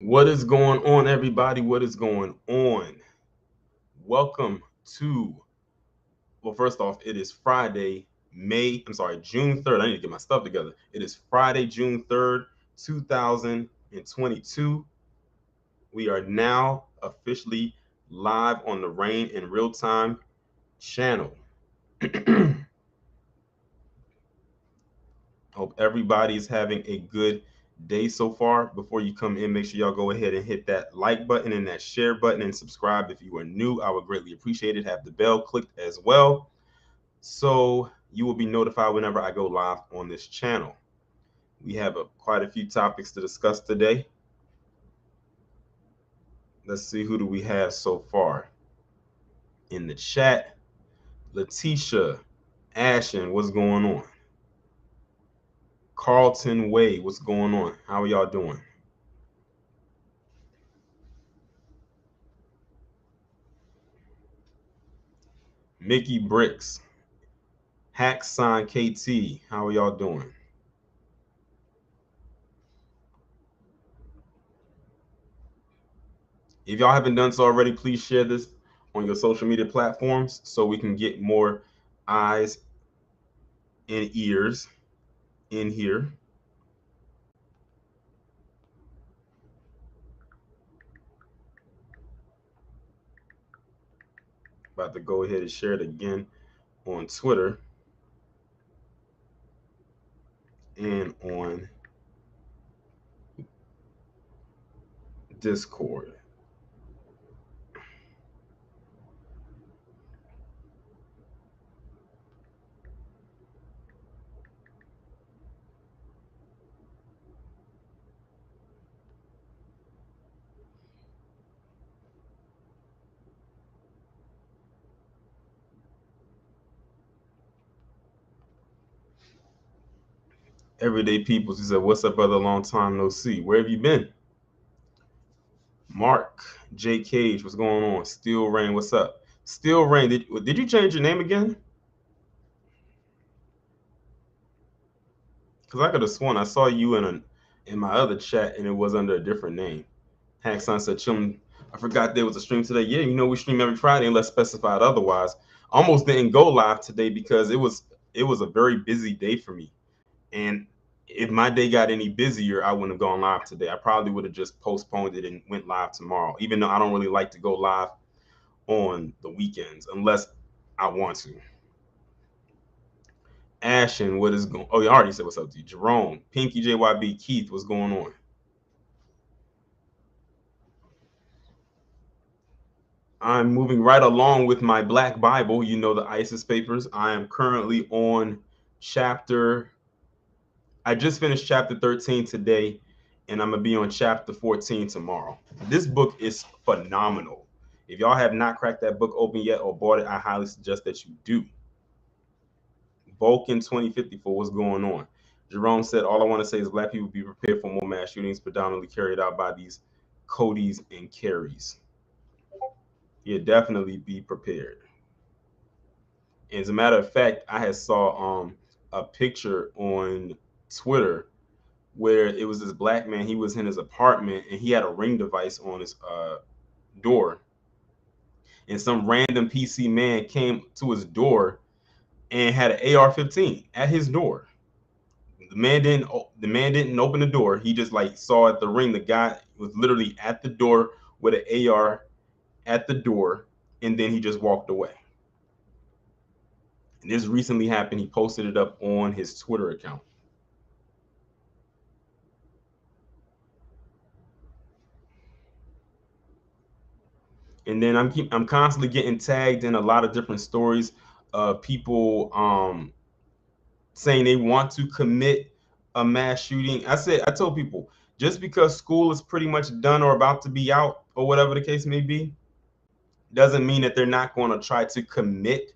What is going on, everybody? What is going on? Welcome to, well, first off, it is Friday, June 3rd. I need to get my stuff together. It is Friday, June 3rd, 2022. We are now officially live on the Rain in Real Time channel. Hope everybody's having a good day so far. Before you come in, make sure y'all go ahead and hit that like button and that share button and subscribe if you are new. I would greatly appreciate it. Have the bell clicked as well, so you will be notified whenever I go live on this channel. We have quite a few topics to discuss today. Let's see, who do we have so far in the chat? Letitia, Ashen, what's going on? Carlton Way, what's going on? How are y'all doing? Mickey Bricks, Hacksign KT, how are y'all doing? If y'all haven't done so already, please share this on your social media platforms so we can get more eyes and ears in here. About to go ahead and share it again on Twitter and on Discord. Everyday people, she said, "What's up, brother? Long time no see. Where have you been?" Mark J Cage, what's going on? Steel Rain, what's up? Steel Rain, did you change your name again? Because I could have sworn I saw you in my other chat and it was under a different name. Hackson said, "Chum, I forgot there was a stream today." Yeah, we stream every Friday unless specified otherwise. Almost didn't go live today because it was a very busy day for me. And if my day got any busier, I wouldn't have gone live today. I probably would have just postponed it and went live tomorrow, even though I don't really like to go live on the weekends unless I want to. Ashen, what is going? Oh, you already said what's up to you. Jerome, Pinky, JYB, Keith, what's going on? I'm moving right along with my Black Bible, the ISIS papers. I am currently on chapter, I just finished chapter 13 today, and I'm going to be on chapter 14 tomorrow. This book is phenomenal. If y'all have not cracked that book open yet or bought it, I highly suggest that you do. Vulcan 2054, what's going on? Jerome said, "All I want to say is black people be prepared for more mass shootings predominantly carried out by these Codys and Carries." Yeah, definitely be prepared. As a matter of fact, I had saw a picture on Twitter where it was this black man. He was in his apartment and he had a ring device on his door, and some random PC man came to his door and had an AR-15 at his door. The man didn't open the door. He just like saw at the ring. The guy was literally at the door with an AR at the door, and then he just walked away. And this recently happened. He posted it up on his Twitter account. And then I'm constantly getting tagged in a lot of different stories of people saying they want to commit a mass shooting. I told people, just because school is pretty much done or about to be out or whatever the case may be, doesn't mean that they're not going to try to commit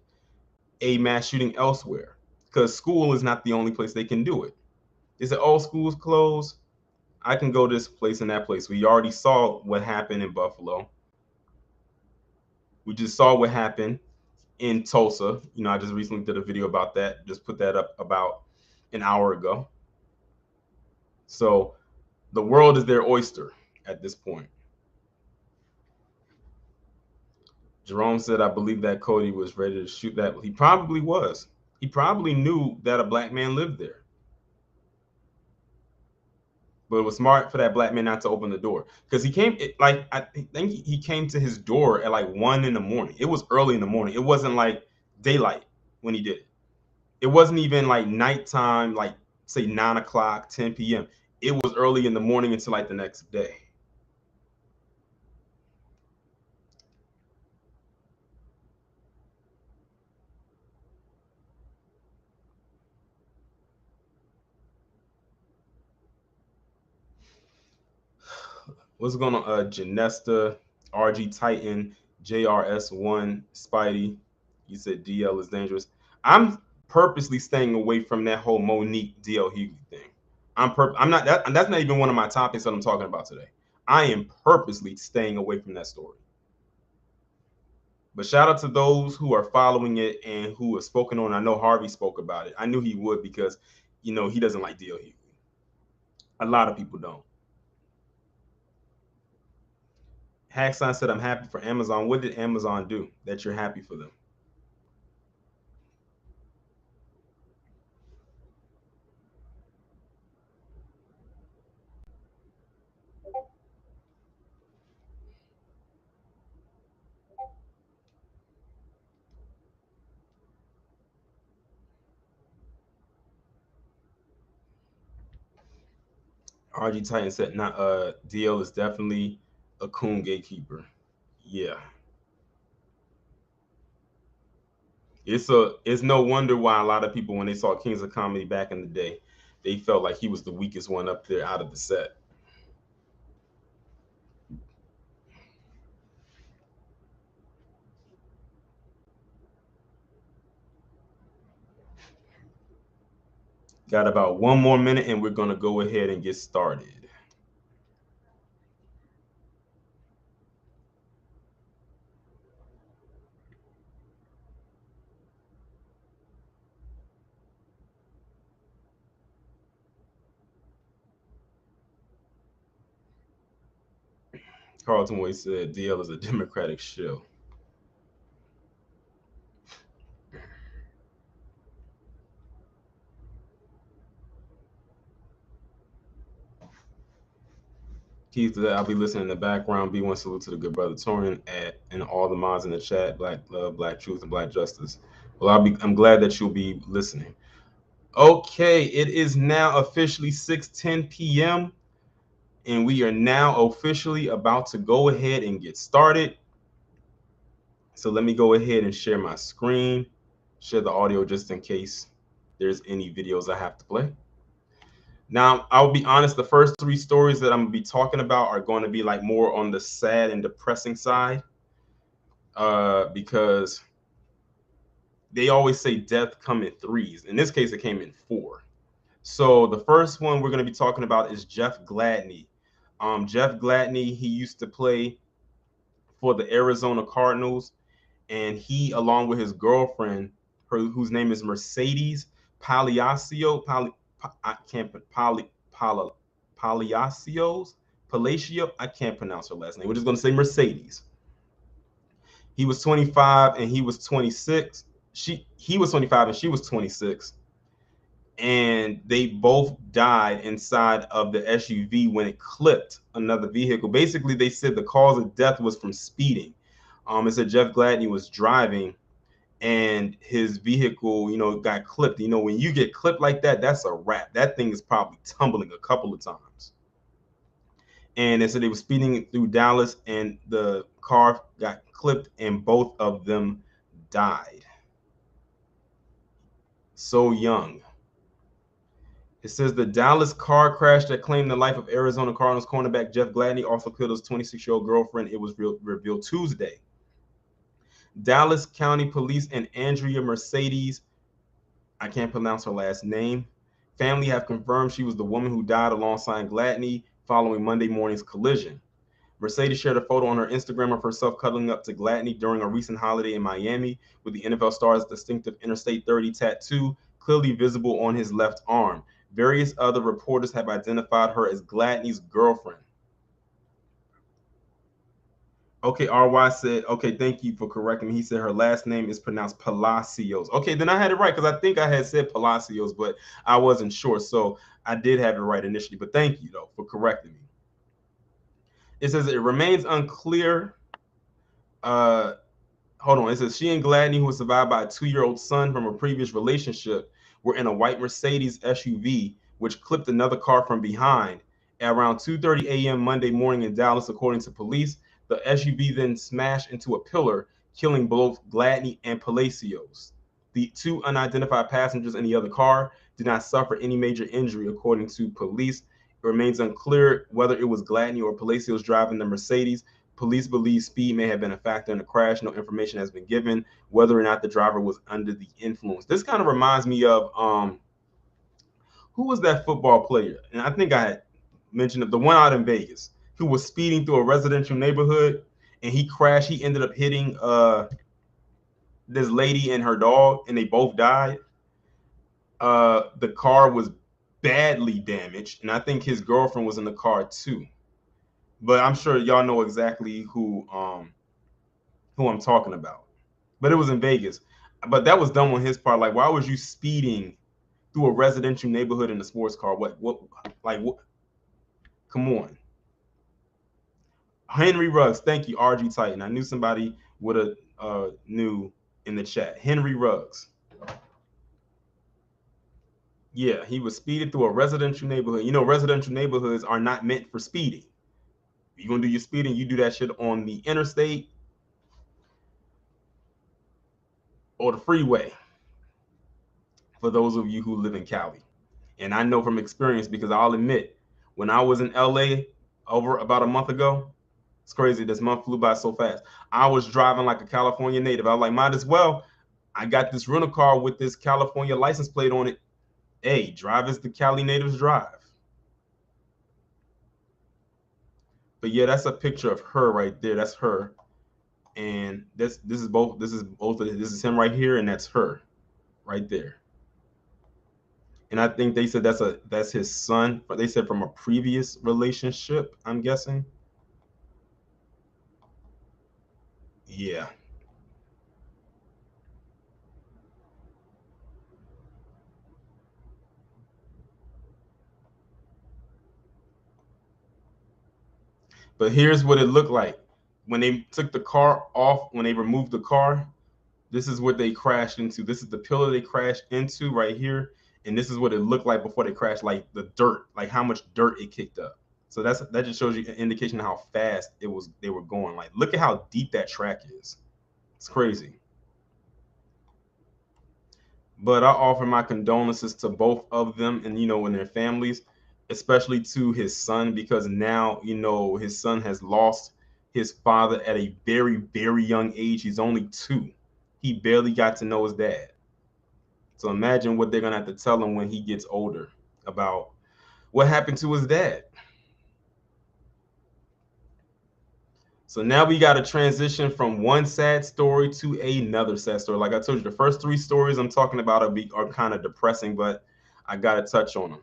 a mass shooting elsewhere, because school is not the only place they can do it. They said, "Oh, school's closed. I can go this place and that place." We already saw what happened in Buffalo. We just saw what happened in Tulsa. I just recently did a video about that. Just put that up about an hour ago. So the world is their oyster. at this point. Jerome said, I believe that Cody was ready to shoot that. He probably was. He probably knew that a black man lived there. But it was smart for that black man not to open the door. Because he came, I think he came to his door at like 1 in the morning. It was early in the morning. It wasn't like daylight when he did it. It wasn't even like nighttime, like say 9 o'clock, 10 p.m. It was early in the morning until like the next day. What's going on? Janesta, RG Titan, JRS1, Spidey. You said DL is dangerous. I'm purposely staying away from that whole Monique DL Hughley thing. I'm not that's not even one of my topics that I'm talking about today. I am purposely staying away from that story. But shout out to those who are following it and who have spoken on. I know Harvey spoke about it. I knew he would because, you know, he doesn't like DL Hughley. A lot of people don't. Hacksign said, I'm happy for Amazon. What did Amazon do that you're happy for them? RG Titan said, not DL is definitely a coon gatekeeper. Yeah. It's no wonder why a lot of people, when they saw Kings of Comedy back in the day, they felt like he was the weakest one up there out of the set. Got about 1 more minute and we're gonna go ahead and get started. Carlton Way said DL is a Democratic shill. Keith, I'll be listening in the background. B1 salute to the good brother Torian and all the mods in the chat. Black love, black truth, and black justice. Well, I'm glad that you'll be listening. Okay, it is now officially 6:10 p.m. and we are now officially about to go ahead and get started. So let me go ahead and share my screen, share the audio just in case there's any videos I have to play. Now, I'll be honest, the first 3 stories that I'm going to be talking about are going to be like more on the sad and depressing side because they always say death come in 3s. In this case, it came in 4. So the first one we're going to be talking about is Jeff Gladney. Jeff Gladney, he used to play for the Arizona Cardinals, and he, along with his girlfriend, whose name is Mercedes Palacio, I can't Palacio, I can't pronounce her last name. We're just going to say Mercedes. He was 25 and he was 26. He was 25 and she was 26. And they both died inside of the SUV when it clipped another vehicle. Basically, they said the cause of death was from speeding. It said Jeff Gladney was driving and his vehicle, you know, got clipped. You know, when you get clipped like that, that's a wrap. That thing is probably tumbling a couple of times. And they said they were speeding through Dallas and the car got clipped and both of them died. So young. It says the Dallas car crash that claimed the life of Arizona Cardinals cornerback Jeff Gladney also killed his 26-year-old girlfriend. It was revealed Tuesday. Dallas County Police and Andrea Mercedes, I can't pronounce her last name, family have confirmed she was the woman who died alongside Gladney following Monday morning's collision. Mercedes shared a photo on her Instagram of herself cuddling up to Gladney during a recent holiday in Miami with the NFL star's distinctive Interstate 30 tattoo clearly visible on his left arm. Various other reporters have identified her as Gladney's girlfriend. Okay, RY said, okay, thank you for correcting me. He said her last name is pronounced Palacios. Okay, then I had it right because I think I had said Palacios, but I wasn't sure. So I did have it right initially. But thank you, though, for correcting me. It says it remains unclear. Uh, Hold on. It says she and Gladney, who was survived by a 2-year-old son from a previous relationship, were in a white Mercedes SUV, which clipped another car from behind. At around 2:30 a.m. Monday morning in Dallas, according to police, the SUV then smashed into a pillar, killing both Gladney and Palacios. The two unidentified passengers in the other car did not suffer any major injury, according to police. It remains unclear whether it was Gladney or Palacios driving the Mercedes. Police believe speed may have been a factor in the crash. No information has been given whether or not the driver was under the influence. This kind of reminds me of who was that football player? And I think I had mentioned it, the one out in Vegas who was speeding through a residential neighborhood and he crashed. He ended up hitting this lady and her dog, and they both died. The car was badly damaged, and I think his girlfriend was in the car too. But I'm sure y'all know exactly who I'm talking about. But it was in Vegas. But that was dumb on his part. Like, why was you speeding through a residential neighborhood in a sports car? What? Come on. Henry Ruggs, thank you, RG Titan. I knew somebody would have knew in the chat. Henry Ruggs. Yeah, he was speeding through a residential neighborhood. You know, residential neighborhoods are not meant for speeding. You're gonna do your speeding, you do that shit on the interstate or the freeway. For those of you who live in Cali. And I know from experience because I'll admit, when I was in LA over about a month ago, it's crazy. This month flew by so fast. I was driving like a California native. I was like, might as well. I got this rental car with this California license plate on it. Hey, drive as the Cali natives drive. But yeah, that's a picture of her right there. That's her. And this is both this is him right here, and that's her right there. And I think they said that's his son. But they said from a previous relationship, I'm guessing. Yeah. But here's what it looked like. When they took the car off, when they removed the car, this is what they crashed into. This is the pillar they crashed into right here. And this is what it looked like before they crashed, like the dirt, like how much dirt it kicked up. So that just shows you an indication of how fast they were going. Like, look at how deep that track is. It's crazy. But I offer my condolences to both of them and and their families, especially to his son, because now his son has lost his father at a very, very young age. He's only 2. He barely got to know his dad. So imagine what they're gonna have to tell him when he gets older about what happened to his dad. So now we got to transition from one sad story to another sad story. Like I told you, the first 3 stories I'm talking about are kind of depressing, but I got to touch on them.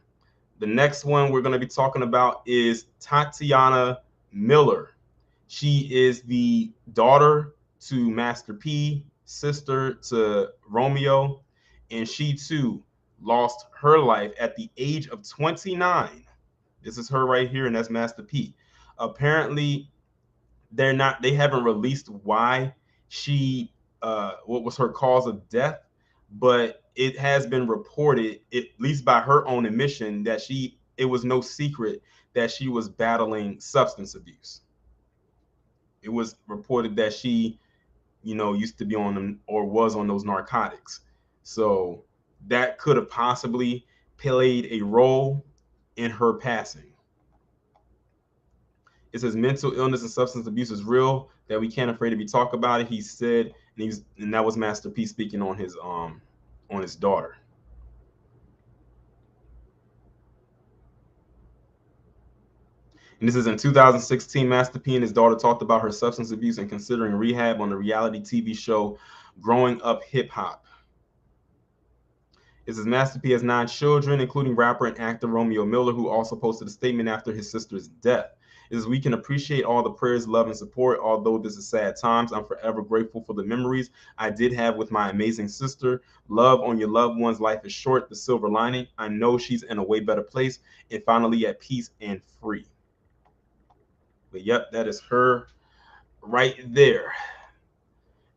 The next one we're going to be talking about is Tatiana Miller. She is the daughter to Master P, sister to Romeo, and she too lost her life at the age of 29. This is her right here, and that's Master P. Apparently, they haven't released why she what was her cause of death, but it has been reported, at least by her own admission, that it was no secret that she was battling substance abuse. It was reported that she used to be on them or was on those narcotics, so that could have possibly played a role in her passing. It says mental illness and substance abuse is real, that we can't afraid to be talk about it. He said, and that was Master P speaking on his daughter. And this is in 2016. Master P and his daughter talked about her substance abuse and considering rehab on the reality TV show Growing Up Hip Hop. It says Master P has 9 children, including rapper and actor Romeo Miller, who also posted a statement after his sister's death. is we can appreciate all the prayers, love, and support. Although this is sad times, I'm forever grateful for the memories I did have with my amazing sister. Love on your loved ones. Life is short. The silver lining. I know she's in a way better place and finally at peace and free. But yep, that is her right there.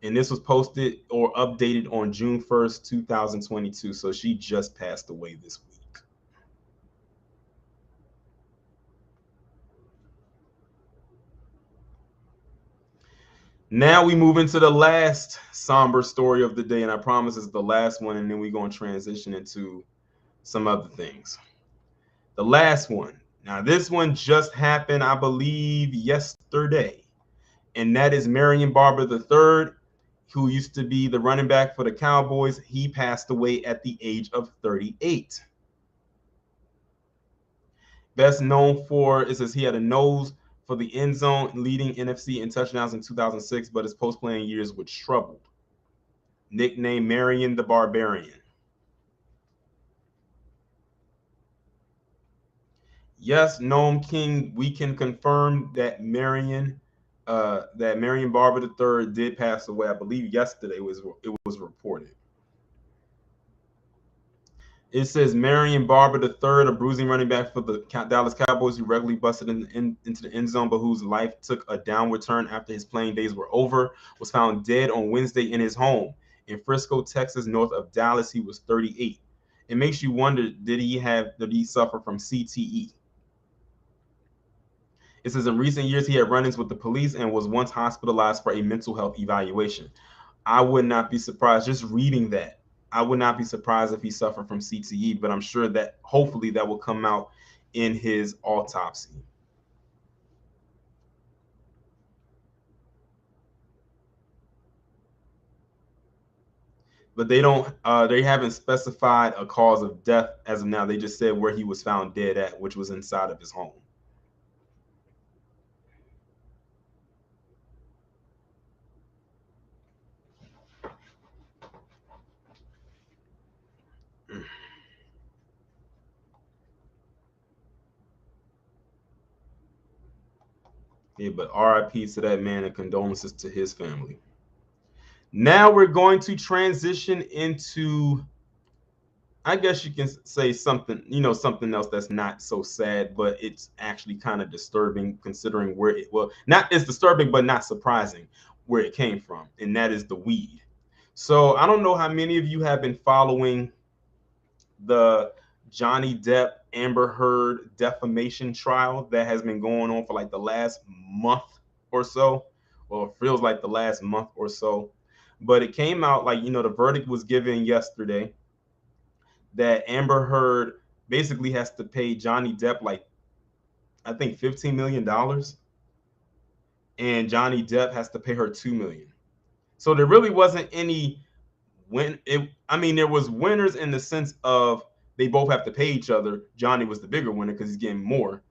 And this was posted or updated on June 1st, 2022. So she just passed away this week. Now we move into the last somber story of the day, and I promise it's the last one, and then we're going to transition into some other things. The last one. Now, this one just happened, I believe, yesterday, and that is Marion Barber III, who used to be the running back for the Cowboys. He passed away at the age of 38. Best known for, it says he had a nose for the end zone, leading NFC in touchdowns in 2006, but his post-playing years were troubled. Nicknamed Marion the Barbarian. Yes, Gnome King, we can confirm that Marion Barber III did pass away. I believe yesterday it was reported. It says Marion Barber III, a bruising running back for the Dallas Cowboys who regularly busted into the end zone, but whose life took a downward turn after his playing days were over, was found dead on Wednesday in his home in Frisco, Texas, north of Dallas. He was 38. It makes you wonder, did he suffer from CTE? It says in recent years he had run-ins with the police and was once hospitalized for a mental health evaluation. I would not be surprised, just reading that, I would not be surprised if he suffered from CTE, but I'm sure that hopefully that will come out in his autopsy. But they haven't specified a cause of death as of now. They just said where he was found dead at, which was inside of his home. Yeah, but RIP to that man and condolences to his family. Now we're going to transition into, I guess you can say something, something else that's not so sad, but it's actually kind of disturbing considering where it's disturbing, but not surprising where it came from. And that is the weed. So I don't know how many of you have been following the Johnny Depp Amber Heard defamation trial that has been going on for like the last month or so. Well, it feels like the last month or so. But it came out like, the verdict was given yesterday that Amber Heard basically has to pay Johnny Depp like, I think $15 million. And Johnny Depp has to pay her $2 million. So there really wasn't any there was winners in the sense of they both have to pay each other. Johnny was the bigger winner because he's getting more.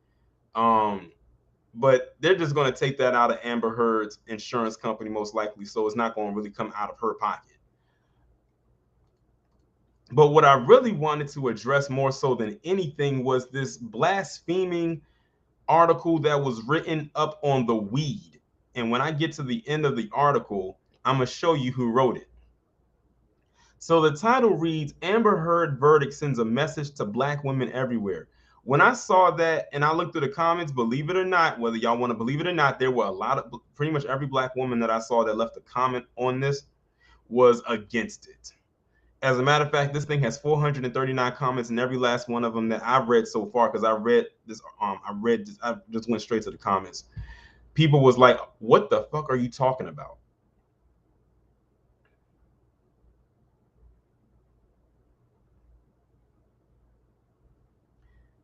But they're just going to take that out of Amber Heard's insurance company most likely, so it's not going to really come out of her pocket. But what I really wanted to address more so than anything was this blaspheming article that was written up on the weed. And when I get to the end of the article, I'm going to show you who wrote it. So the title reads, Amber Heard verdict sends a message to Black women everywhere. When I saw that and I looked through the comments, believe it or not, whether y'all want to believe it or not, there were pretty much every Black woman that I saw that left a comment on this was against it. As a matter of fact, this thing has 439 comments, and every last one of them that I've read so far, because I just went straight to the comments. People was like, what the fuck are you talking about?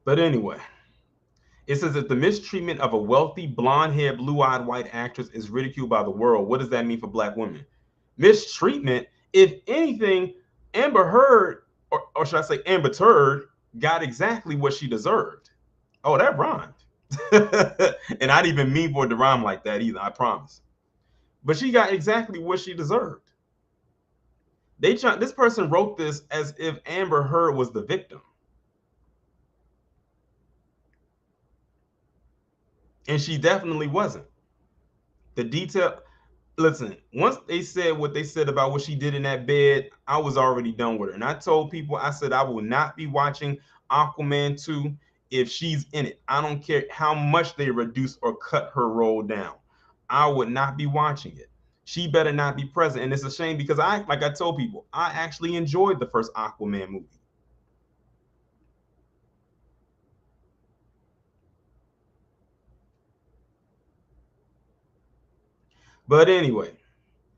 But anyway, it says that the mistreatment of a wealthy, blonde-haired, blue-eyed white actress is ridiculed by the world. What does that mean for Black women? Mistreatment? If anything, Amber Heard, or should I say Amber Turd, got exactly what she deserved. Oh, that rhymed. And I didn't even mean for it to rhyme like that either, I promise. But she got exactly what she deserved. This person wrote this as if Amber Heard was the victim. And she definitely wasn't. The detail, listen, once they said what they said about what she did in that bed, I was already done with her. And I told people, I said, I will not be watching Aquaman 2 if she's in it. I don't care how much they reduce or cut her role down. I would not be watching it. She better not be present. And it's a shame because like I told people, I actually enjoyed the first Aquaman movie. But anyway,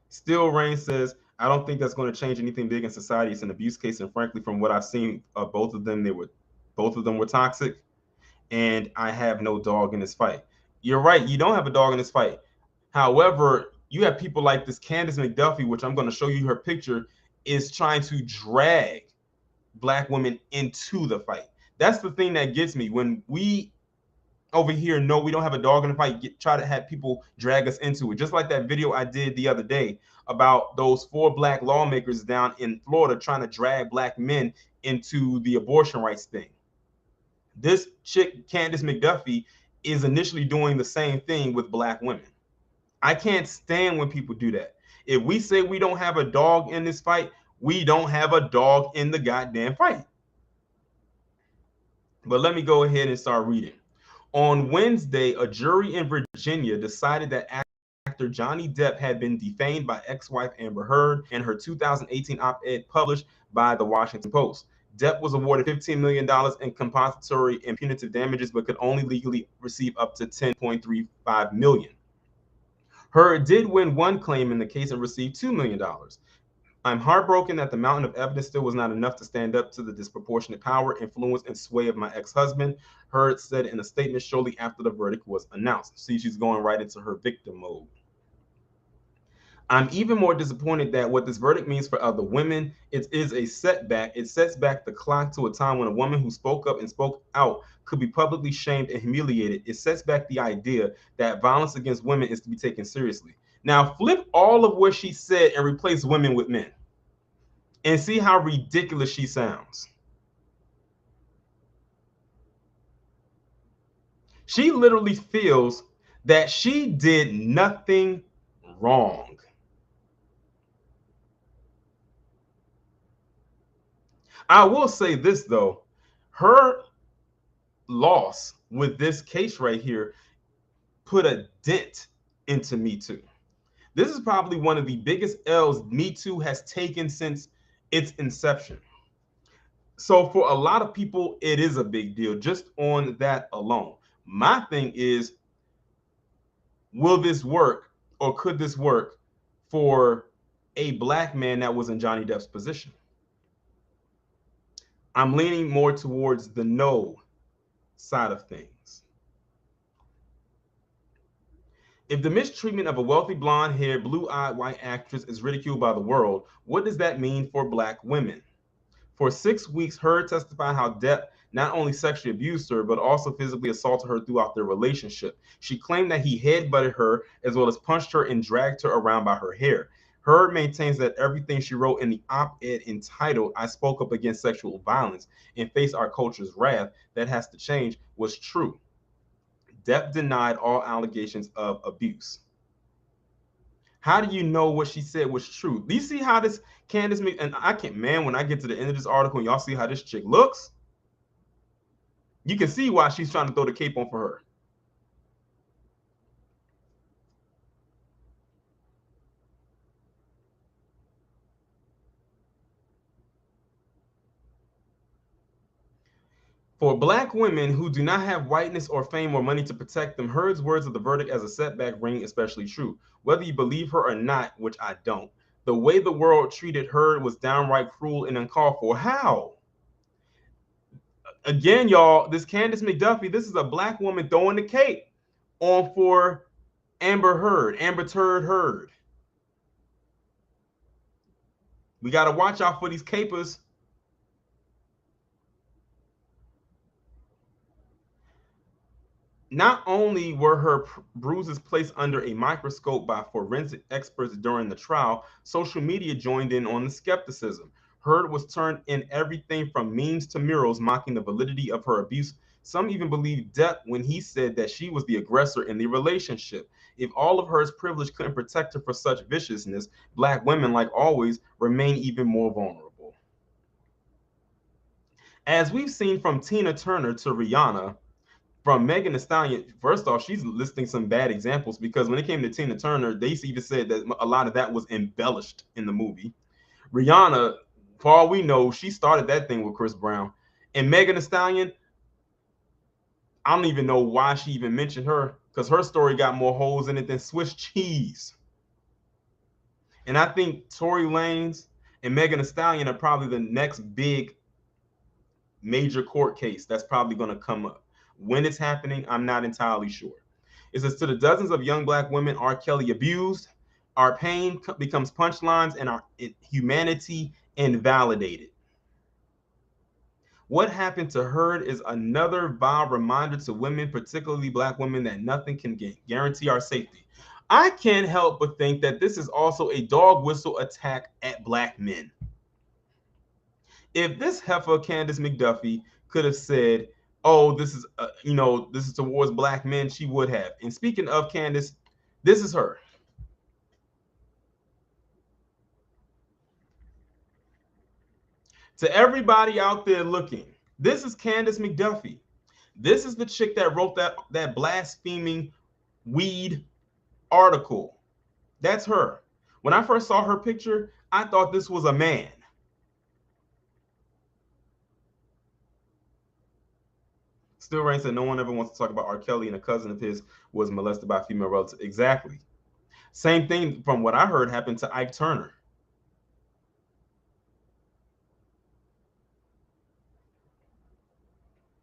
still Rain says, I don't think that's going to change anything big in society. It's an abuse case, and frankly, from what I've seen of both of them were toxic, and I have no dog in this fight. You're right, you don't have a dog in this fight. However, you have people like this Candace McDuffie, which I'm going to show you her picture, is trying to drag black women into the fight. That's the thing that gets me when we over here no, we don't have a dog in the fight, try to have people drag us into it, just like that video I did the other day about those 4 black lawmakers down in Florida trying to drag black men into the abortion rights thing. This chick Candace McDuffie is initially doing the same thing with black women. I can't stand when people do that. If we say we don't have a dog in this fight, we don't have a dog in the goddamn fight. But let me go ahead and start reading. On Wednesday, a jury in Virginia decided that actor Johnny Depp had been defamed by ex-wife Amber Heard in her 2018 op-ed published by the Washington Post. Depp was awarded $15 million in compensatory and punitive damages, but could only legally receive up to $10.35 million. Heard did win one claim in the case and received $2 million. I'm heartbroken that the mountain of evidence still was not enough to stand up to the disproportionate power, influence, and sway of my ex-husband, Heard said in a statement shortly after the verdict was announced. See, she's going right into her victim mode. I'm even more disappointed that what this verdict means for other women, it is a setback. It sets back the clock to a time when a woman who spoke up and spoke out could be publicly shamed and humiliated. It sets back the idea that violence against women is to be taken seriously. Now, flip all of what she said and replace women with men, and see how ridiculous she sounds. She literally feels that she did nothing wrong. I will say this though, her loss with this case right here put a dent into Me Too. This is probably one of the biggest L's Me Too has taken since its inception. So for a lot of people, it is a big deal just on that alone. My thing is, will this work or could this work for a black man that was in Johnny Depp's position? I'm leaning more towards the no side of things. If the mistreatment of a wealthy blonde-haired, blue-eyed white actress is ridiculed by the world, what does that mean for black women? For 6 weeks, Heard testified how Depp not only sexually abused her, but also physically assaulted her throughout their relationship. She claimed that he headbutted her as well as punched her and dragged her around by her hair. Heard maintains that everything she wrote in the op-ed entitled "I Spoke Up Against Sexual Violence and Face Our Culture's Wrath That Has to Change" was true. Depp denied all allegations of abuse. How do you know what she said was true? Do you see how this Candace and I can't, man, when I get to the end of this article and y'all see how this chick looks, you can see why she's trying to throw the cape on for her. For black women who do not have whiteness or fame or money to protect them, Heard's words of the verdict as a setback ring especially true. Whether you believe her or not, which I don't, the way the world treated Heard was downright cruel and uncalled for. How? Again, y'all, this Candace McDuffie, this is a black woman throwing the cape on for Amber Turd Heard. We got to watch out for these capers. Not only were her bruises placed under a microscope by forensic experts during the trial, social media joined in on the skepticism. Heard was turned in everything from memes to murals mocking the validity of her abuse, Some even believe Depp when he said that she was the aggressor in the relationship. If all of her privilege couldn't protect her for such viciousness, black women, like always, remain even more vulnerable. As we've seen from Tina Turner to Rihanna, from Megan Thee Stallion, first off, she's listing some bad examples because when it came to Tina Turner, they even said that a lot of that was embellished in the movie. Rihanna, for all we know, she started that thing with Chris Brown. And Megan Thee Stallion, I don't even know why she even mentioned her because her story got more holes in it than Swiss cheese. And I think Tory Lanez and Megan Thee Stallion are probably the next big major court case that's probably going to come up. When it's happening, I'm not entirely sure. It says, to the dozens of young black women R. Kelly abused, our pain becomes punchlines and our humanity invalidated. What happened to Heard is another vile reminder to women, particularly black women, that nothing can guarantee our safety. I can't help but think that this is also a dog whistle attack at black men. If this heifer Candace McDuffie could have said, "Oh, this is this is towards black men," she would have. And speaking of Candace, this is her. To everybody out there looking, this is Candace McDuffie. This is the chick that wrote that blaspheming weed article. That's her. When I first saw her picture, I thought this was a man. Still Rain said no one ever wants to talk about R. Kelly, and a cousin of his was molested by a female relative. Exactly. Same thing from what I heard happened to Ike Turner.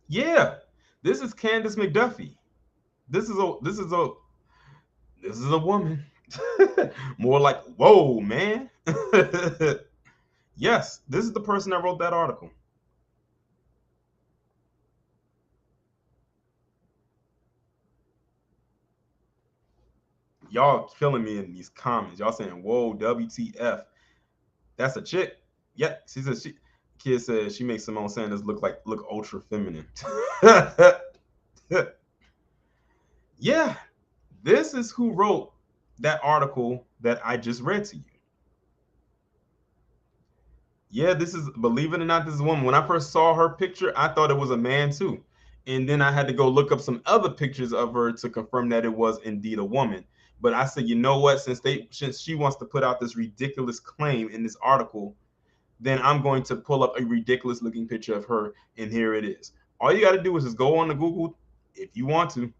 Yeah, this is Candace McDuffie. This is a woman. More like, whoa, man. Yes, this is the person that wrote that article. Y'all killing me in these comments. Y'all saying, whoa, WTF. That's a chick. Yep. She says kid says she makes Simone Sanders look ultra feminine. Yeah. This is who wrote that article that I just read to you. Yeah, this is, believe it or not, this is a woman. When I first saw her picture, I thought it was a man too. And then I had to go look up some other pictures of her to confirm that it was indeed a woman. But I said, you know what? Since she wants to put out this ridiculous claim in this article, then I'm going to pull up a ridiculous looking picture of her, and here it is. All you got to do is just go on to Google if you want to,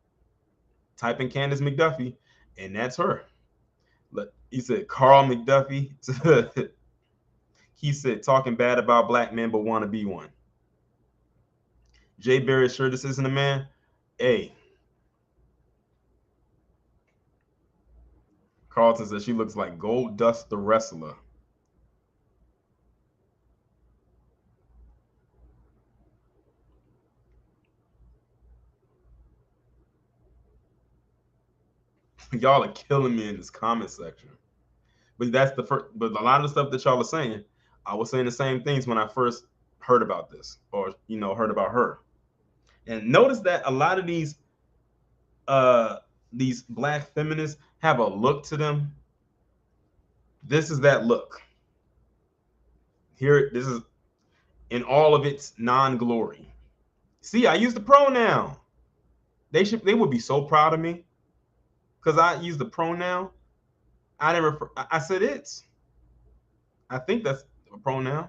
type in Candace McDuffie, and that's her. Look, he said Carl McDuffie. He said talking bad about black men but want to be one. Jay Berry, sure this isn't a man. Hey, Carlton says she looks like Gold Dust the wrestler. Y'all are killing me in this comment section. But that's the first. But a lot of the stuff that y'all are saying, I was saying the same things when I first heard about this, or heard about her. And notice that a lot of these black feminists have a look to them. This is that look. Here, this is in all of its non-glory. See, I use the pronoun. They would be so proud of me because I use the pronoun. I said it's. I think that's a pronoun.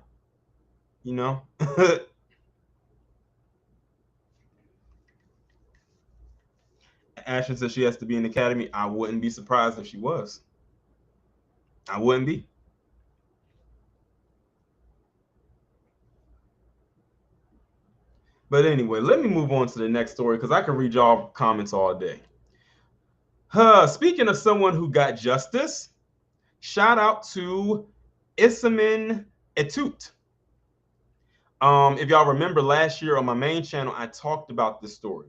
Ashton says she has to be in the academy. I wouldn't be surprised if she was. I wouldn't be. But anyway, let me move on to the next story because I can read y'all comments all day. Speaking of someone who got justice, shout out to Isimen Etute. If y'all remember last year on my main channel, I talked about this story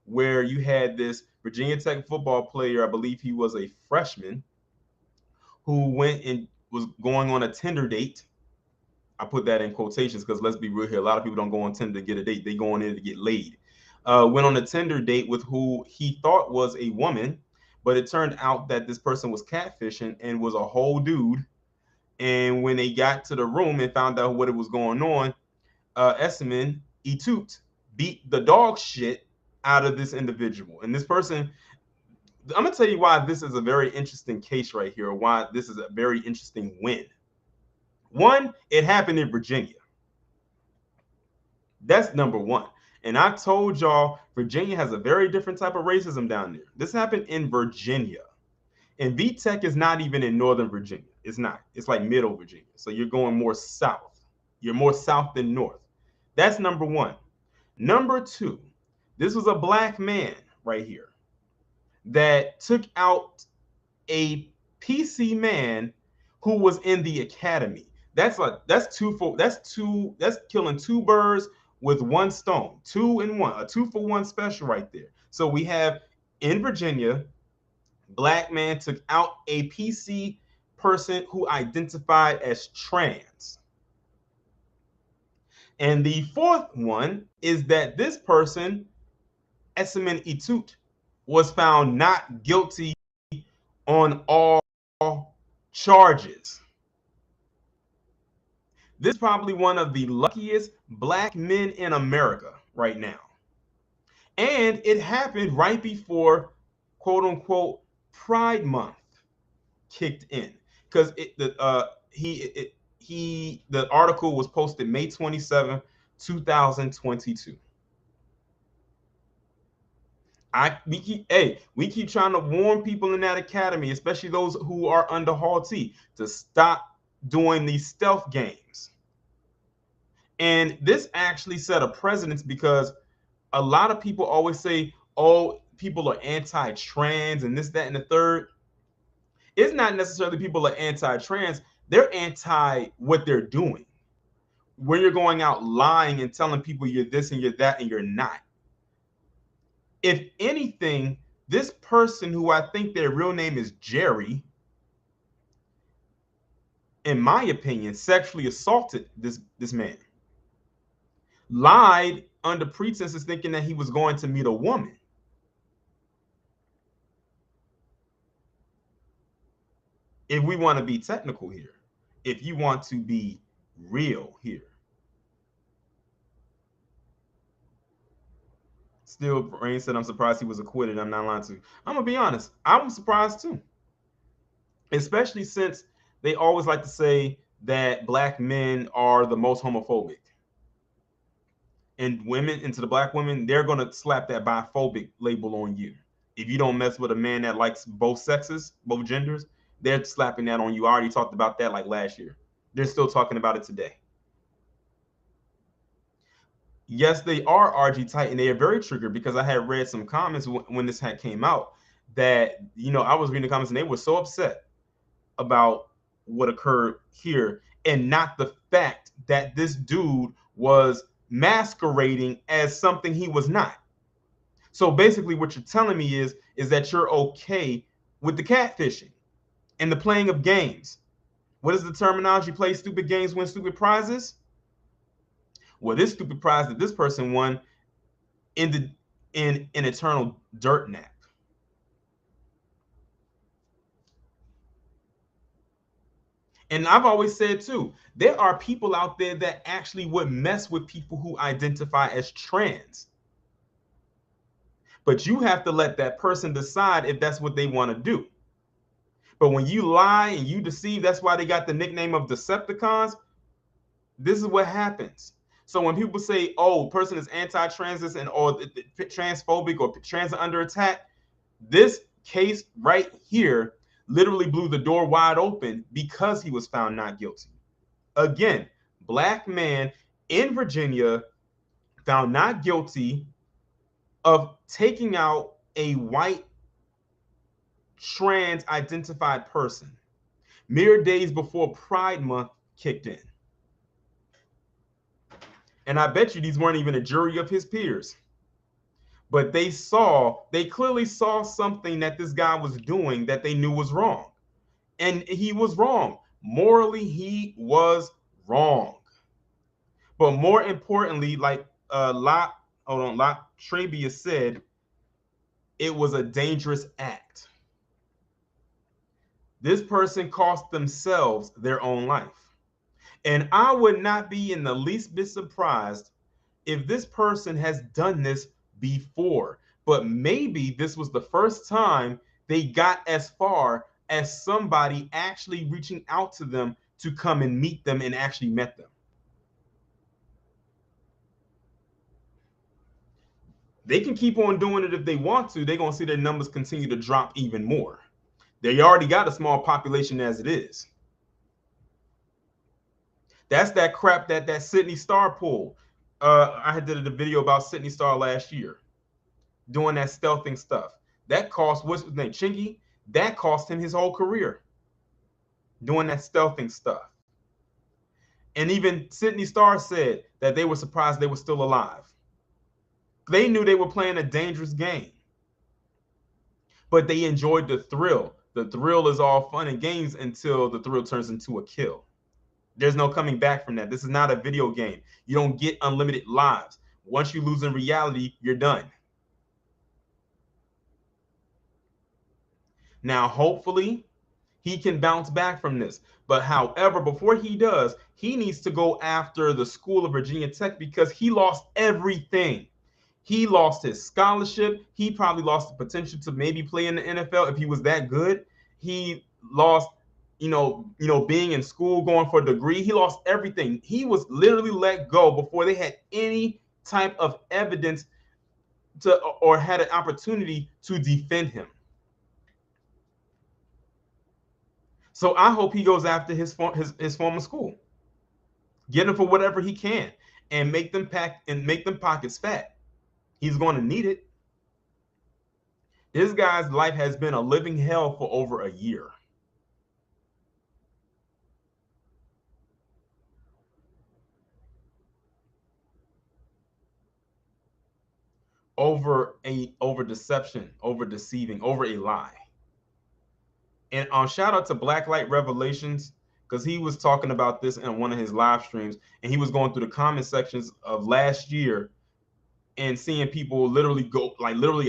where you had this Virginia Tech football player, I believe he was a freshman, who went and was going on a Tinder date. I put that in quotations because let's be real here. A lot of people don't go on Tinder to get a date. They go on there to get laid. went on a Tinder date with who he thought was a woman, but it turned out that this person was catfishing and was a whole dude. And when they got to the room and found out what it was going on, Isimen, Etute, beat the dog shit out of this individual. And this person, I'm going to tell you why this is a very interesting case right here, or why this is a very interesting win. One, it happened in Virginia. That's number one. And I told y'all, Virginia has a very different type of racism down there. This happened in Virginia. And VTech is not even in Northern Virginia. It's not. It's like Middle Virginia. So you're going more south. You're more south than north. That's number one. Number two, this was a black man right here that took out a PC man who was in the academy. That's killing two birds with one stone. 2 in 1, a 2-for-1 special right there. So we have in Virginia, black man took out a PC person who identified as trans. And the fourth one is that this person, Isimen Etute, was found not guilty on all charges. This is probably one of the luckiest black men in America right now. And it happened right before, quote unquote, Pride Month kicked in. Because the article was posted May 27, 2022. We keep trying to warn people in that academy, especially those who are under Hall T, to stop doing these stealth games. And this actually set a precedence, because a lot of people always say, oh, people are anti-trans and this, that, and the third. It's not necessarily people are anti-trans. They're anti what they're doing. When you're going out lying and telling people you're this and you're that and you're not. If anything, this person, who I think their real name is Jerry, in my opinion, sexually assaulted this man. Lied under pretenses thinking that he was going to meet a woman. If we want to be technical here, if you want to be real here. Still, Rain said, I'm surprised he was acquitted. I'm not lying to you. I'm going to be honest. I was surprised too. Especially since they always like to say that black men are the most homophobic. And women, into the black women, they're going to slap that biphobic label on you. If you don't mess with a man that likes both sexes, both genders, they're slapping that on you. I already talked about that like last year. They're still talking about it today. Yes, they are RG tight, and they are very triggered, because I had read some comments when this had came out that, I was reading the comments and they were so upset about what occurred here, and not the fact that this dude was masquerading as something he was not. So basically what you're telling me is that you're okay with the catfishing and the playing of games. What is the terminology? Play stupid games, win stupid prizes? Well, this stupid prize that this person won ended in an eternal dirt nap. And I've always said too, there are people out there that actually would mess with people who identify as trans. But you have to let that person decide if that's what they want to do. But when you lie and you deceive, that's why they got the nickname of Decepticons. This is what happens. So when people say, oh, person is anti-trans or transphobic or trans are under attack, this case right here literally blew the door wide open because he was found not guilty. Again, black man in Virginia found not guilty of taking out a white trans identified person mere days before Pride Month kicked in. And I bet you these weren't even a jury of his peers. But they clearly saw something that this guy was doing that they knew was wrong. And he was wrong. Morally, he was wrong. But more importantly, like hold on, Latravia said it was a dangerous act. This person cost themselves their own life. And I would not be in the least bit surprised if this person has done this before, but maybe this was the first time they got as far as somebody actually reaching out to them to come and meet them and actually met them. They can keep on doing it if they want to. They're going to see their numbers continue to drop even more. They already got a small population as it is. That's that crap that Sydney Star pulled. I did a video about Sydney Star last year, doing that stealthing stuff. That cost, what's his name, Chingy? That cost him his whole career, doing that stealthing stuff. And even Sydney Star said that they were surprised they were still alive. They knew they were playing a dangerous game, but they enjoyed the thrill. The thrill is all fun and games until the thrill turns into a kill. There's no coming back from that. This is not a video game. You don't get unlimited lives. Once you lose in reality, you're done. Now, hopefully, he can bounce back from this. But however, before he does, he needs to go after the School of Virginia Tech because he lost everything. He lost his scholarship. He probably lost the potential to maybe play in the NFL if he was that good. He lost, being in school, going for a degree. He lost everything. He was literally let go before they had any type of evidence or had an opportunity to defend him. So I hope he goes after his former school, get him for whatever he can, and make them pockets fat. He's going to need it. This guy's life has been a living hell for over a year. Over deception, over deceiving, over a lie. And shout out to Blacklight Revelations, because he was talking about this in one of his live streams, and he was going through the comment sections of last year and seeing people literally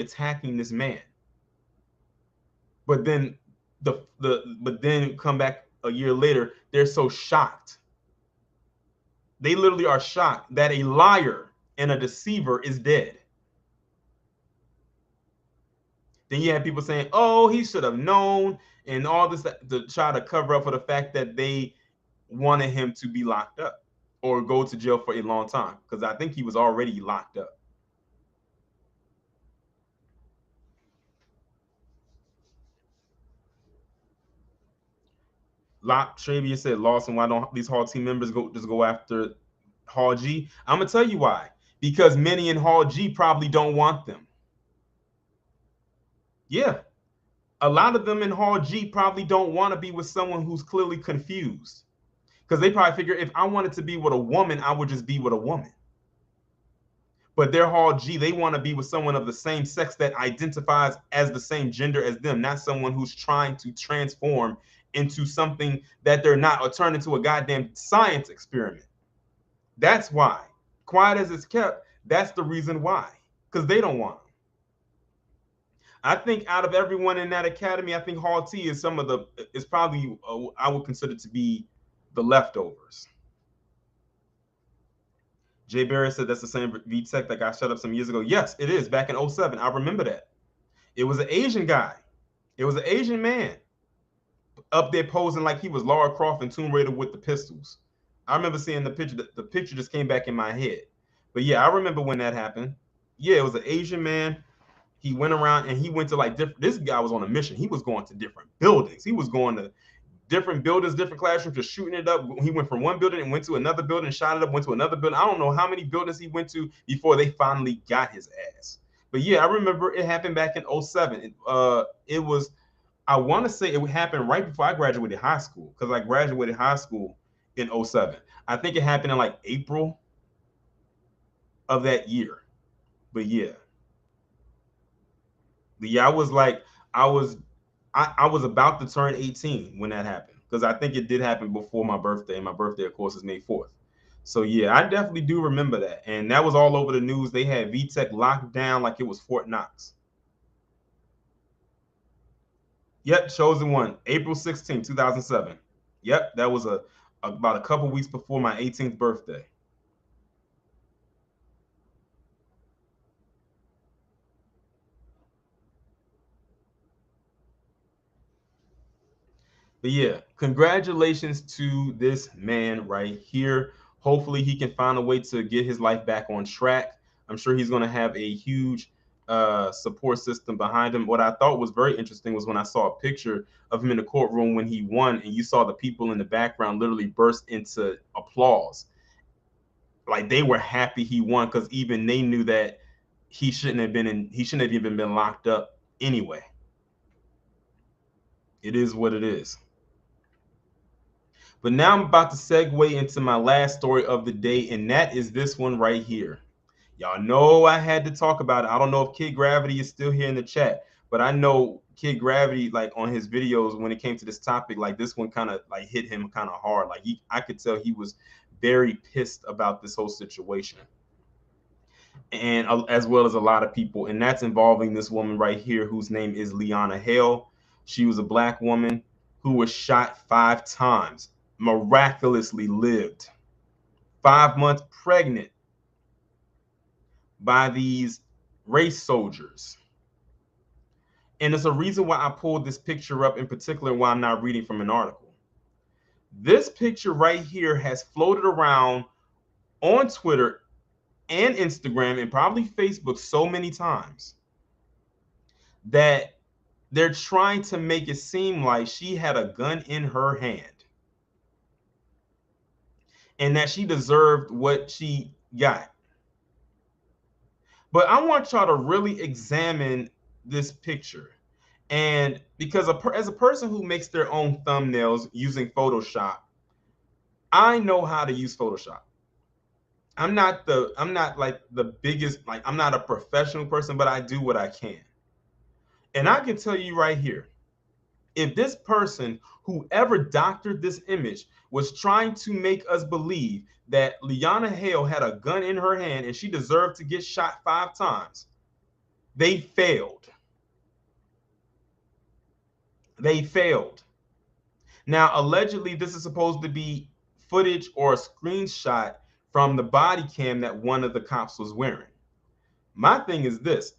attacking this man. But then come back a year later, they're so shocked. They literally are shocked that a liar and a deceiver is dead. Then you have people saying, oh, he should have known, and all this to try to cover up for the fact that they wanted him to be locked up or go to jail for a long time, because I think he was already locked up. Latravia said, Lawson, why don't these Hall team members go after Hall G? I'm going to tell you why. Because many in Hall G probably don't want them. Yeah. A lot of them in Hall G probably don't want to be with someone who's clearly confused. Because they probably figure if I wanted to be with a woman, I would just be with a woman. But they're Hall G, they want to be with someone of the same sex that identifies as the same gender as them, not someone who's trying to transform into something that they're not, or turn into a goddamn science experiment. That's why. Quiet as it's kept, that's the reason why. Because they don't want them. I think out of everyone in that academy, I think Hall T is probably, I would consider to be the leftovers. Jay Barrett said that's the same VTech that got shut up some years ago. Yes, it is. Back in 2007. I remember that. It was an Asian guy. It was an Asian man up there posing like he was Lara Croft in Tomb Raider with the pistols. I remember seeing the picture. The picture just came back in my head. But yeah, I remember when that happened. Yeah, it was an Asian man. He went around and he went to different. This guy was on a mission. He was going to different buildings. He was going to different buildings, different classrooms, just shooting it up. He went from one building and went to another building, shot it up, went to another building. I don't know how many buildings he went to before they finally got his ass. But yeah, I remember it happened back in 2007. It was, I want to say it happened right before I graduated high school, because I graduated high school in 2007. I think it happened in April of that year. But yeah. I was about to turn 18 when that happened, because I think it did happen before my birthday. And my birthday, of course, is May 4th. So yeah, I definitely do remember that. And that was all over the news. They had VTech locked down like it was Fort Knox. Yep, chosen one, April 16, 2007. Yep, that was about a couple weeks before my 18th birthday. But yeah, congratulations to this man right here. Hopefully he can find a way to get his life back on track. I'm sure he's going to have a huge support system behind him. What I thought was very interesting was when I saw a picture of him in the courtroom when he won, and you saw the people in the background literally burst into applause. Like they were happy he won, because even they knew that he shouldn't have even been locked up anyway. It is what it is. But now I'm about to segue into my last story of the day, and that is this one right here. Y'all know I had to talk about it. I don't know if Kid Gravity is still here in the chat, but I know Kid Gravity, like on his videos when it came to this topic, like this one kind of like hit him kind of hard. Like I could tell he was very pissed about this whole situation, and as well as a lot of people, and that's involving this woman right here whose name is Lyanna Hale. She was a black woman who was shot 5 times, miraculously lived, 5 months pregnant, by these race soldiers. And there's a reason why I pulled this picture up in particular, why I'm not reading from an article. This picture right here has floated around on Twitter and Instagram and probably Facebook so many times that they're trying to make it seem like she had a gun in her hand and that she deserved what she got. But I want y'all to really examine this picture. And because as a person who makes their own thumbnails using Photoshop, I know how to use Photoshop. I'm not like the biggest, like I'm not a professional person, but I do what I can. And I can tell you right here, if this person, whoever doctored this image, was trying to make us believe that Lyanna Hale had a gun in her hand and she deserved to get shot 5 times, they failed. They failed. Now, allegedly, this is supposed to be footage or a screenshot from the body cam that one of the cops was wearing. My thing is this: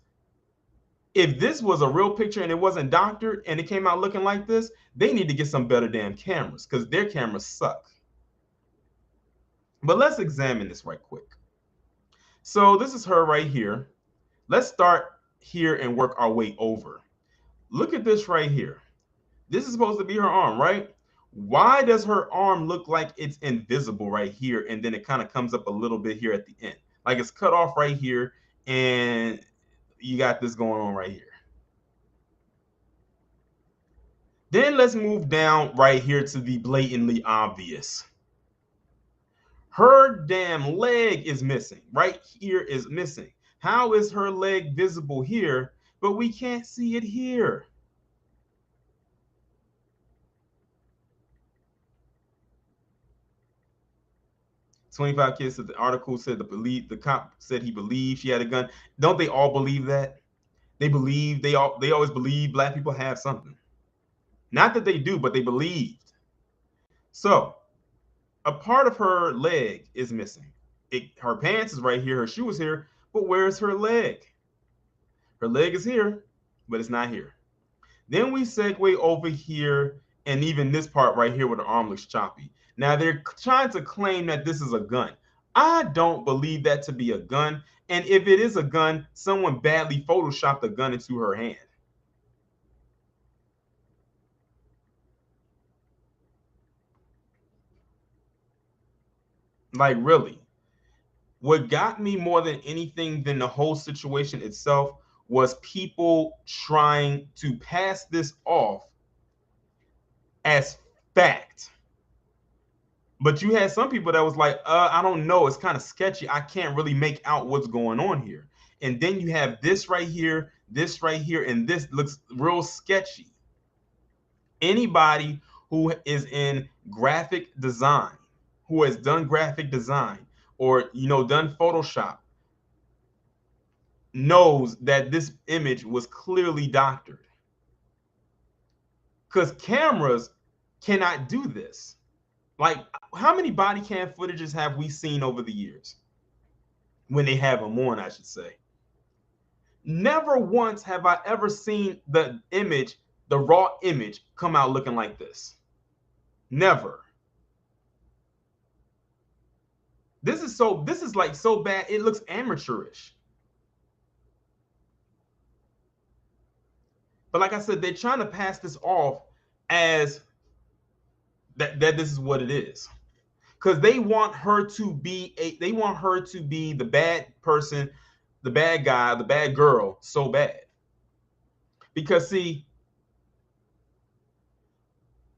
if this was a real picture and it wasn't doctored and it came out looking like this, they need to get some better damn cameras, because their cameras suck. But let's examine this right quick. So this is her right here. Let's start here and work our way over. Look at this right here. This is supposed to be her arm, right? Why does her arm look like it's invisible right here, and then it kind of comes up a little bit here at the end? Like it's cut off right here, and you got this going on right here. Then let's move down right here to the blatantly obvious. Her damn leg is missing. Right here is missing. How is her leg visible here, but we can't see it here? 25 kids said the article said the cop said he believed she had a gun. Don't they all believe that? They believe they always believe black people have something. Not that they do, but they believed. So a part of her leg is missing. Her pants is right here, her shoe is here, but where's her leg? Her leg is here, but it's not here. Then we segue over here, and even this part right here where the arm looks choppy. Now they're trying to claim that this is a gun. I don't believe that to be a gun. And if it is a gun, someone badly photoshopped a gun into her hand. Like, really. What got me more than anything than the whole situation itself was people trying to pass this off as fact. But you had some people that was like, I don't know, it's kind of sketchy. I can't really make out what's going on here. And then you have this right here, and this looks real sketchy. Anybody who is in graphic design who has done graphic design or, done Photoshop knows that this image was clearly doctored. Because cameras cannot do this. Like, how many body cam footages have we seen over the years? When they have them on, I should say. Never once have I ever seen the image, the raw image, come out looking like this. Never. This is like so bad, it looks amateurish. But like I said, they're trying to pass this off as that this is what it is. Because they want her to be the bad person, the bad guy, the bad girl so bad. Because see,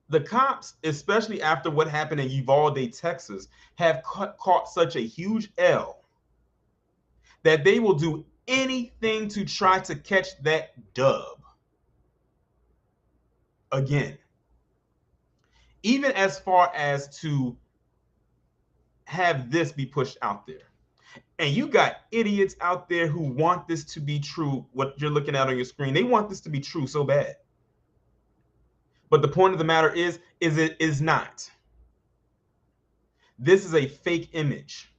the cops, especially after what happened in Uvalde, Texas, have caught such a huge L that they will do anything to try to catch that dub again. Even as far as to have this be pushed out there. And you got idiots out there who want this to be true, what you're looking at on your screen. They want this to be true so bad. But the point of the matter is it is not. This is a fake image.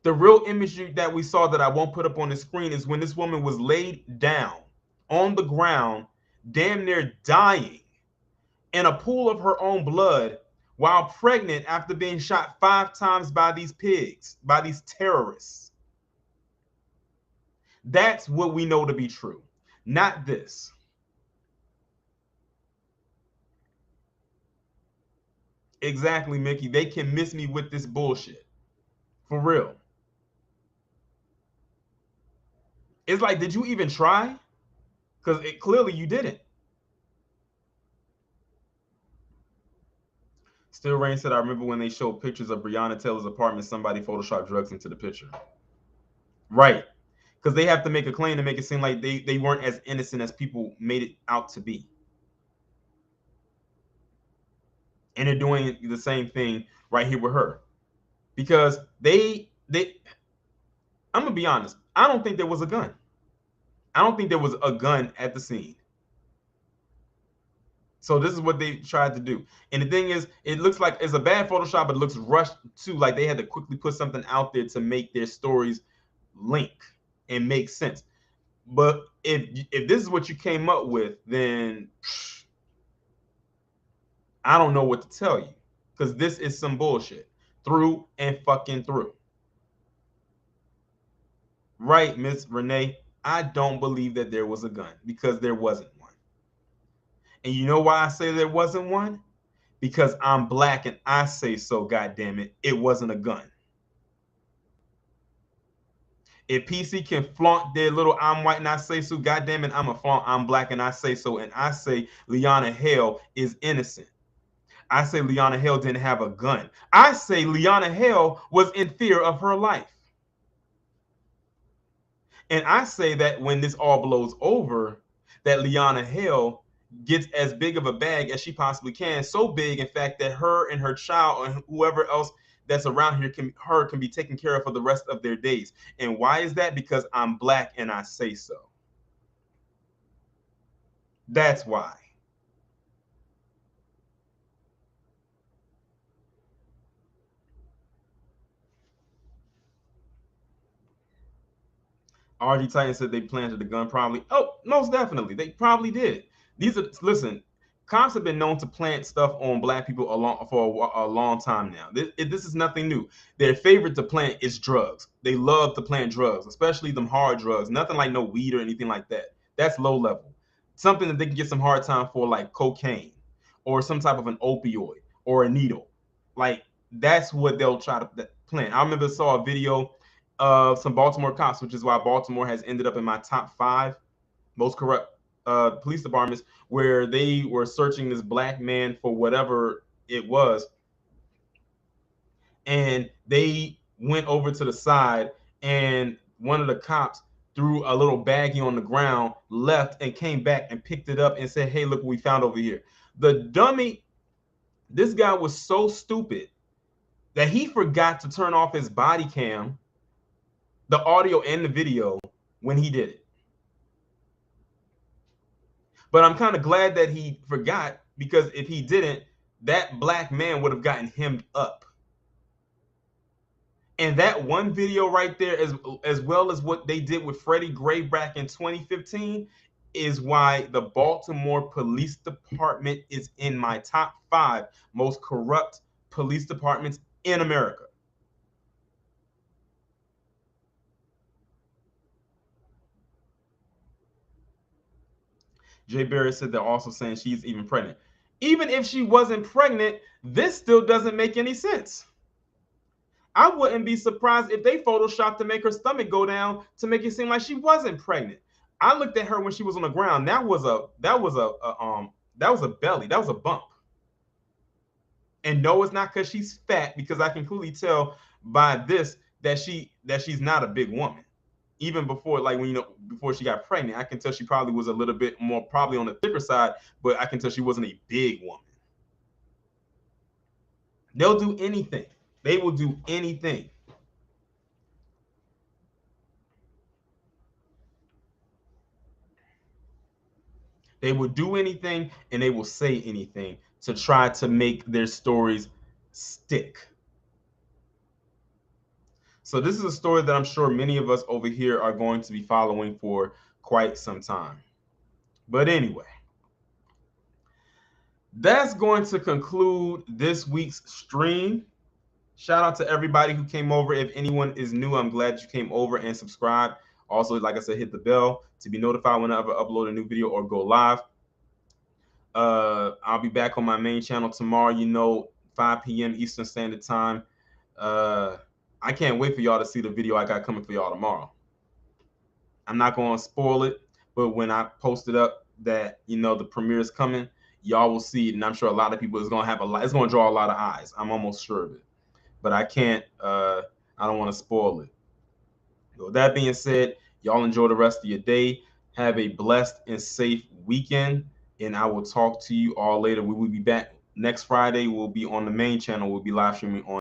The real image that we saw that I won't put up on the screen is when this woman was laid down on the ground, damn near dying, in a pool of her own blood while pregnant after being shot 5 times by these pigs, by these terrorists. That's what we know to be true, not this. Exactly, Mickey. They can miss me with this bullshit. For real. It's like, did you even try? Because clearly you didn't. Still Rain said, I remember when they showed pictures of Breonna Taylor's apartment, somebody photoshopped drugs into the picture. Right. Because they have to make a claim to make it seem like they weren't as innocent as people made it out to be. And they're doing the same thing right here with her. Because I'm going to be honest, I don't think there was a gun. I don't think there was a gun at the scene. So this is what they tried to do. And the thing is, it looks like it's a bad Photoshop, but it looks rushed too. Like they had to quickly put something out there to make their stories link and make sense. But if this is what you came up with, then I don't know what to tell you. Because this is some bullshit. Through and fucking through. Right, Miss Renee? I don't believe that there was a gun because there wasn't one. And you know why I say there wasn't one? Because I'm black and I say so, goddammit. It wasn't a gun. If PC can flaunt their little I'm white and I say so, goddammit, I'm a flaunt I'm black and I say so. And I say Lyanna Hale is innocent. I say Lyanna Hale didn't have a gun. I say Lyanna Hale was in fear of her life. And I say that when this all blows over, that Lyanna Hale gets as big of a bag as she possibly can. So big, in fact, that her and her child and whoever else that's around here can be taken care of for the rest of their days. And why is that? Because I'm black and I say so. That's why. RG Titan said they planted the gun probably. Oh, most definitely. They probably did. Listen, cops have been known to plant stuff on black people for a long time now. This is nothing new. Their favorite to plant is drugs. They love to plant drugs, especially them hard drugs. Nothing like no weed or anything like that. That's low level. Something that they can get some hard time for, like cocaine or some type of an opioid or a needle. Like, that's what they'll try to plant. I remember saw a video of some Baltimore cops, which is why Baltimore has ended up in my top 5 most corrupt police departments, where they were searching this black man for whatever it was. And they went over to the side, and one of the cops threw a little baggie on the ground, left, and came back and picked it up and said, hey, look what we found over here. The dummy, this guy was so stupid that he forgot to turn off his body cam, the audio and the video, when he did it. But I'm kind of glad that he forgot, because if he didn't, that black man would have gotten hemmed up. And that one video right there, as well as what they did with Freddie Gray back in 2015, is why the Baltimore Police Department is in my top 5 most corrupt police departments in America. Jay Barrett said they're also saying she's even pregnant. Even if she wasn't pregnant, this still doesn't make any sense. I wouldn't be surprised if they photoshopped to make her stomach go down to make it seem like she wasn't pregnant. I looked at her when she was on the ground. That was a belly. That was a bump. And no, it's not because she's fat, because I can clearly tell by this that she's not a big woman. Even before, like, when, before she got pregnant, I can tell she probably was a little bit more, probably on the thicker side, but I can tell she wasn't a big woman. They'll do anything. They will do anything. They will do anything, and they will say anything to try to make their stories stick. So this is a story that I'm sure many of us over here are going to be following for quite some time. But anyway, that's going to conclude this week's stream. Shout out to everybody who came over. If anyone is new, I'm glad you came over and subscribed. Also, like I said, hit the bell to be notified whenever I upload a new video or go live. I'll be back on my main channel tomorrow, 5 p.m. Eastern Standard Time. I can't wait for y'all to see the video I got coming for y'all tomorrow. I'm not going to spoil it, but when I post it up that, the premiere is coming, y'all will see it. And I'm sure a lot of people, it's going to draw a lot of eyes. I'm almost sure of it. But I can't, I don't want to spoil it. With that being said, y'all enjoy the rest of your day. Have a blessed and safe weekend. And I will talk to you all later. We will be back next Friday. We'll be on the main channel. We'll be live streaming on